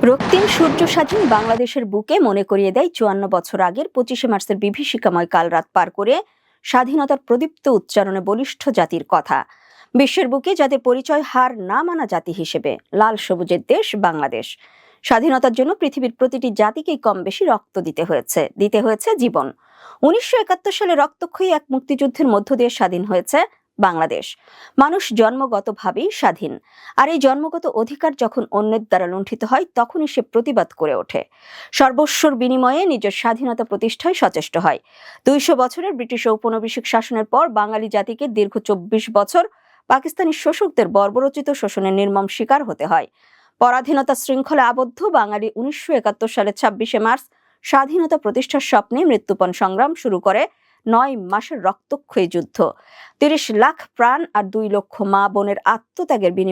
রক্তিম সূর্য স্বাধীন বাংলাদেশের বুকে মনে করিয়ে দেয় ৫৪ বছর আগের ২৫শে মার্চের বিভীষিকাময় কাল রাত পার করে স্বাধীনতার প্রদীপ্ত উচ্চারণে বলিষ্ঠ জাতির কথা। বিশ্বের বুকে যাদের পরিচয় হার না মানা জাতি হিসেবে, লাল সবুজের দেশ বাংলাদেশ। স্বাধীনতার জন্য পৃথিবীর প্রতিটি জাতিকেই কম বেশি রক্ত দিতে হয়েছে জীবন। ১৯৭১ সালে রক্তক্ষয়ী এক মুক্তিযুদ্ধের মধ্য দিয়ে স্বাধীন হয়েছে বাংলাদেশ। মানুষ জন্মগতভাবেই স্বাধীন, আর এই জন্মগত অধিকার যখন অন্যের দ্বারা লুণ্ঠিত হয় তখনই সে প্রতিবাদ করে ওঠে, সর্বস্বর বিনিময়ে নিজের স্বাধীনতা প্রতিষ্ঠায় সচেষ্ট হয়। ২০০ বছরের ব্রিটিশ ঔপনিবেশিক শাসনের পর বাঙালি জাতিকে দীর্ঘ ২৪ বছর পাকিস্তানি শোষকদের বর্বরোচিত শোষণের নির্মম শিকার হতে হয়। পরাধীনতা শৃঙ্খলে আবদ্ধ বাঙালি ১৯৭১ সালের ২৬শে মার্চ স্বাধীনতা প্রতিষ্ঠার স্বপ্নে মৃত্যুপণ সংগ্রাম শুরু করে ৯ মাসের রক্তক্ষয়ী যুদ্ধ। ৩০ লাখ প্রাণ আর ২ লক্ষ মা বোনের আত্মত্যাগের বিনিময়ে